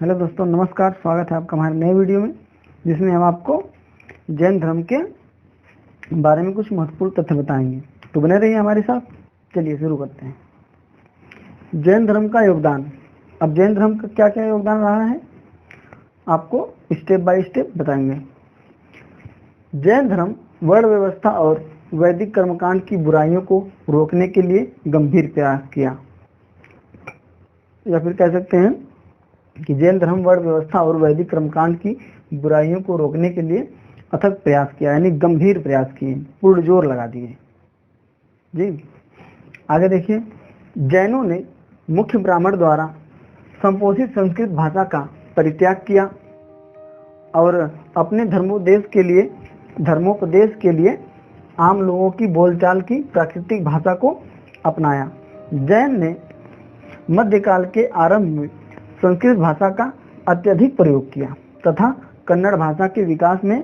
Hello दोस्तों, नमस्कार। स्वागत है आपका हमारे नए वीडियो में, जिसमें हम आपको जैन धर्म के बारे में कुछ महत्वपूर्ण तथ्य बताएंगे। तो बने रहिए हमारे साथ। चलिए शुरू करते हैं। जैन धर्म का योगदान। अब जैन धर्म का क्या क्या योगदान रहा है आपको स्टेप बाय स्टेप बताएंगे। जैन धर्म वर्ण व्यवस्था और वैदिक कर्मकांड की बुराइयों को रोकने के लिए गंभीर प्रयास किया, या फिर कह सकते हैं कि जैन धर्म वर्ण व्यवस्था और वैदिक कर्मकांड की बुराइयों को रोकने के लिए अथक प्रयास किया, यानी गंभीर प्रयास किए, पूर्ण जोर लगा दिए जी। आगे देखिए, जैनों ने मुख्य ब्राह्मण द्वारा संपोषित संस्कृत भाषा का परित्याग किया और अपने धर्मोपदेश के लिए आम लोगों की बोलचाल की प्राकृतिक भाषा को अपनाया। जैन ने मध्यकाल के आरंभ में संस्कृत भाषा का अत्यधिक प्रयोग किया तथा कन्नड़ भाषा के विकास में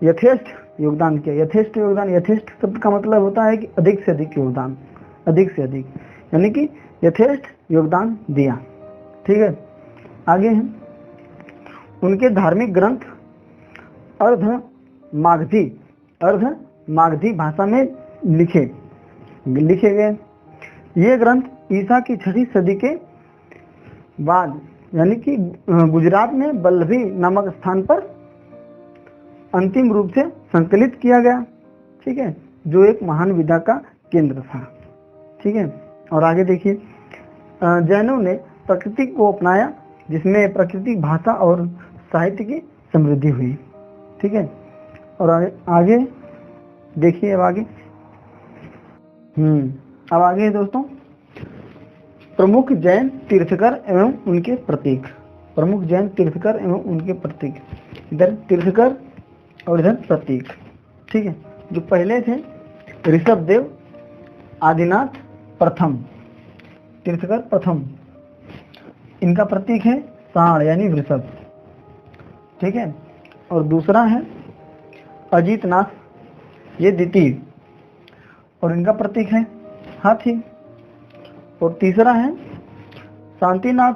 यथेष्ट योगदान किया। यथेष्ट शब्द का मतलब होता है कि अधिक से अधिक योगदान, अधिक से अधिक, यानी कि यथेष्ट योगदान दिया। ठीक है, आगे हैं उनके धार्मिक ग्रंथ अर्ध मागधी भाषा में लिखे गए। ये ग्रंथ ईसा की 6वीं सदी के बाद, यानी कि गुजरात में वल्लभी नामक स्थान पर अंतिम रूप से संकलित किया गया। ठीक है, जो एक महान विधा का केंद्र था। ठीक है, और आगे देखिए, जैनों ने प्रकृति को अपनाया, जिसमें प्राकृतिक भाषा और साहित्य की समृद्धि हुई। ठीक है, और आगे देखिए, अब आगे दोस्तों, प्रमुख जैन तीर्थकर एवं उनके प्रतीक। इधर तीर्थकर और इधर प्रतीक। ठीक है, जो पहले थे ऋषभदेव आदिनाथ प्रथम, तीर्थकर प्रथम, इनका प्रतीक है सांड यानी वृषभ। ठीक है, और दूसरा है अजीतनाथ, ये द्वितीय, और इनका प्रतीक है हाथी। और तीसरा है शांतिनाथ,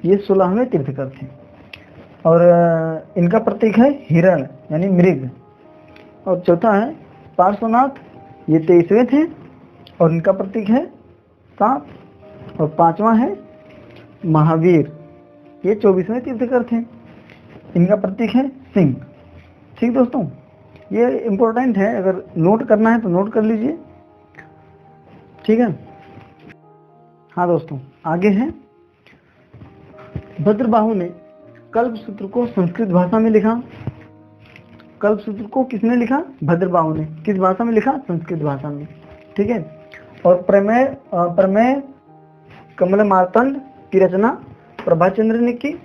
ये 16वें तीर्थकर थे, और इनका प्रतीक है हिरण यानी मृग। और चौथा है पार्श्वनाथ, ये 23वें थे, और इनका प्रतीक है सांप। और पांचवा है महावीर, ये 24वें तीर्थकर थे, इनका प्रतीक है सिंह। ठीक दोस्तों, ये इम्पोर्टेंट है, अगर नोट करना है तो नोट कर लीजिए। ठीक है, हाँ दोस्तों, आगे है भद्रबाहु ने कल्पसूत्र को संस्कृत भाषा में लिखा। कल्पसूत्र को किसने लिखा? भद्रबाहु ने। किस भाषा में लिखा? संस्कृत भाषा में। ठीक है, और प्रमेय कमल मार्तंड की रचना प्रभाचंद्र ने की,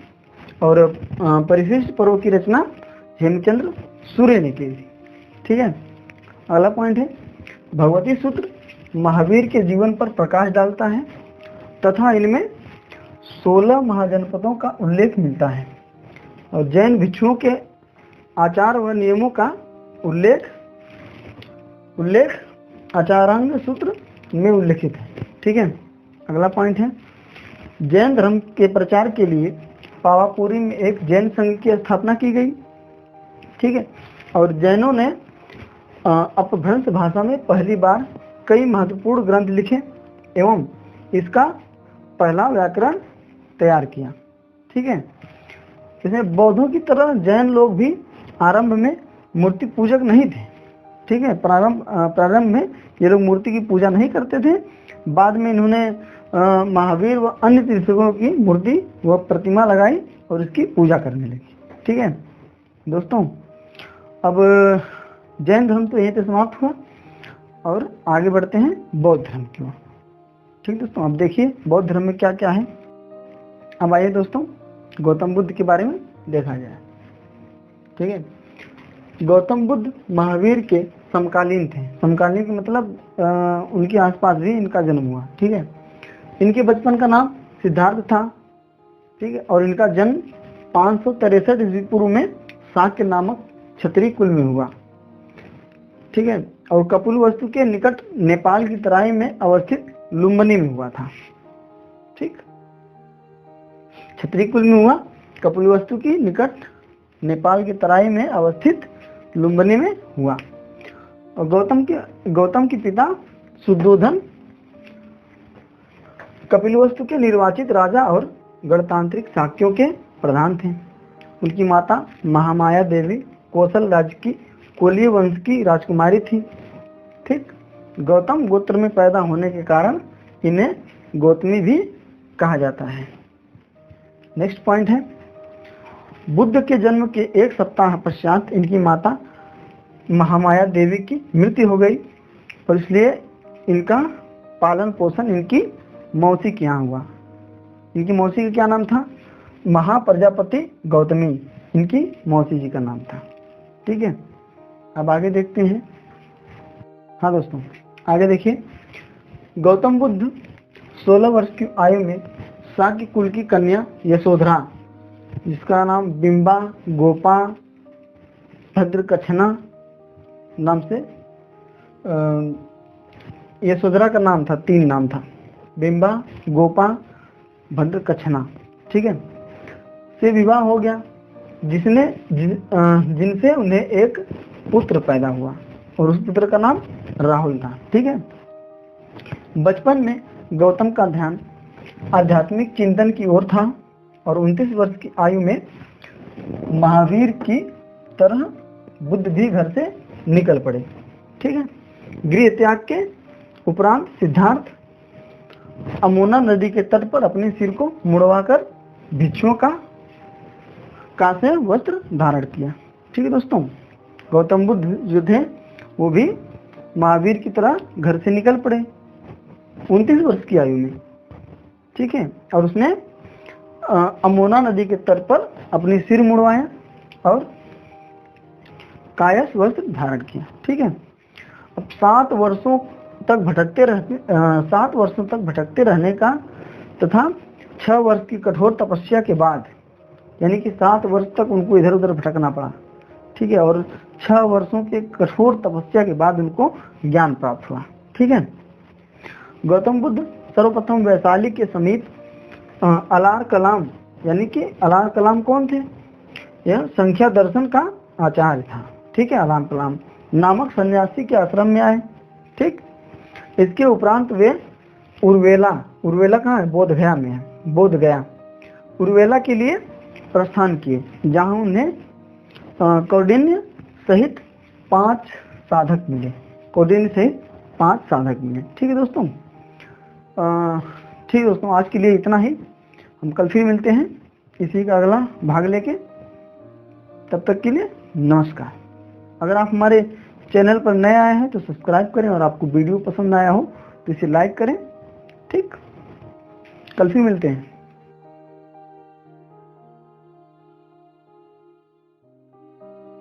और परिशिष्ट पर्व की रचना हेमचंद्र सूर्य ने की। ठीक है, अगला पॉइंट है भगवती सूत्र महावीर के जीवन पर प्रकाश डालता है तथा इनमें 16 महाजनपदों का उल्लेख मिलता है, और जैन भिक्षुओं के आचार व नियमों का उल्लेख आचारांग सूत्र में उल्लेखित है। ठीक है, अगला पॉइंट है जैन धर्म के प्रचार के लिए पावापुरी में एक जैन संघ की स्थापना की गई। ठीक है, और जैनों ने अपभ्रंश भाषा में पहली बार कई महत्वपूर्ण ग्रंथ लिखे एवं इसका पहला व्याकरण तैयार किया। ठीक है, इसमें बौद्धों की तरह जैन लोग भी आरंभ में मूर्ति पूजक नहीं थे। ठीक है, प्रारंभ में ये लोग मूर्ति की पूजा नहीं करते थे। बाद में इन्होंने महावीर व अन्य तीर्थंकरों की मूर्ति व प्रतिमा लगाई और इसकी पूजा करने लगी। ठीक है दोस्तों, अब जैन धर्म तो यहीं पे समाप्त हुआ, और आगे बढ़ते हैं बौद्ध धर्म की ओर। ठीक दोस्तों, अब देखिए बौद्ध धर्म में क्या क्या है। अब आइए दोस्तों गौतम बुद्ध के बारे में देखा जाए। ठीक है, गौतम बुद्ध महावीर के समकालीन थे। समकालीन का मतलब उनके आसपास भी इनका जन्म हुआ। ठीक है, इनके बचपन का नाम सिद्धार्थ था। ठीक है, और इनका जन्म 563 ईस्वी पूर्व में शाक्य नामक क्षत्रिय कुल में हुआ। ठीक है, और कपिलवस्तु के निकट नेपाल की तराई में अवस्थित लुम्बिनी में हुआ था। ठीक, क्षत्रिय कुल में हुआ कपिलवस्तु की निकट नेपाल के तराई में अवस्थित लुम्बिनी में हुआ। और गौतम के पिता शुद्धोधन कपिलवस्तु के निर्वाचित राजा और गणतांत्रिक शाक्यों के प्रधान थे। उनकी माता महामाया देवी कौशल राज्य की कोलीय वंश की राजकुमारी थी। ठीक, गौतम गोत्र में पैदा होने के कारण इन्हें गौतमी भी कहा जाता है। नेक्स्ट पॉइंट है, बुद्ध के जन्म के 1 सप्ताह पश्चात इनकी माता महामाया देवी की मृत्यु हो गई और इसलिए इनका पालन पोषण इनकी मौसी के यहाँ हुआ। इनकी मौसी का क्या नाम था? महाप्रजापति गौतमी इनकी मौसी जी का नाम था। ठीक है, अब आगे देखते हैं। हाँ दोस्तों, आगे देखिए। गौतम बुद्ध 16 वर्ष की आयु में शाक्य कुल की कन्या यशोधरा, जिसका नाम बिंबा, गोपा, भद्रकछना नाम से, यशोधरा का नाम था, 3 नाम था, बिंबा, गोपा, भद्रकछना। ठीक है, से विवाह हो गया जिनसे उन्हें एक पुत्र पैदा हुआ और उस पुत्र का नाम राहुल था। ठीक है, बचपन में गौतम का ध्यान आध्यात्मिक चिंतन की ओर था और 29 वर्ष की आयु में महावीर की तरह बुद्ध भी घर से निकल पड़े। ठीक है, गृह त्याग के उपरांत सिद्धार्थ अमोना नदी के तट पर अपने सिर को मुड़वाकर भिक्षुओं का से वस्त्र धारण किया। ठीक है दोस्तों, गौतम बुद्ध जो थे वो भी महावीर की तरह घर से निकल पड़े 29 वर्ष की आयु में। ठीक है, और उसने अमोना नदी के तट पर अपनी सिर मुड़वाया और कायस्थ वस्त्र धारण किया। ठीक है, अब 7 वर्षों तक भटकते रहने का तथा 6 वर्ष की कठोर तपस्या के बाद, यानी कि 7 वर्ष तक उनको इधर उधर भटकना पड़ा। ठीक है, और 6 वर्षों के कठोर तपस्या के बाद उनको ज्ञान प्राप्त हुआ। ठीक है, गौतम बुद्ध सर्वप्रथम वैशाली के समीप अलार कलाम, यानी कि अलार कलाम कौन थे? यह संख्या दर्शन का आचार्य था। ठीक है, अलार कलाम नामक सन्यासी के आश्रम में आए। ठीक, इसके उपरांत वे उर्वेला कहाँ है? बोधगया में है, बोधगया उर्वेला के लिए प्रस्थान किए, जहाँ उन्हें कौंडिन्य सहित 5 साधक मिले। ठीक है दोस्तों, ठीक है दोस्तों, आज के लिए इतना ही। हम कल फिर मिलते हैं इसी का अगला भाग लेके। तब तक के लिए नमस्कार। अगर आप हमारे चैनल पर नए आए हैं तो सब्सक्राइब करें और आपको वीडियो पसंद आया हो तो इसे लाइक करें। ठीक, कल फिर मिलते हैं।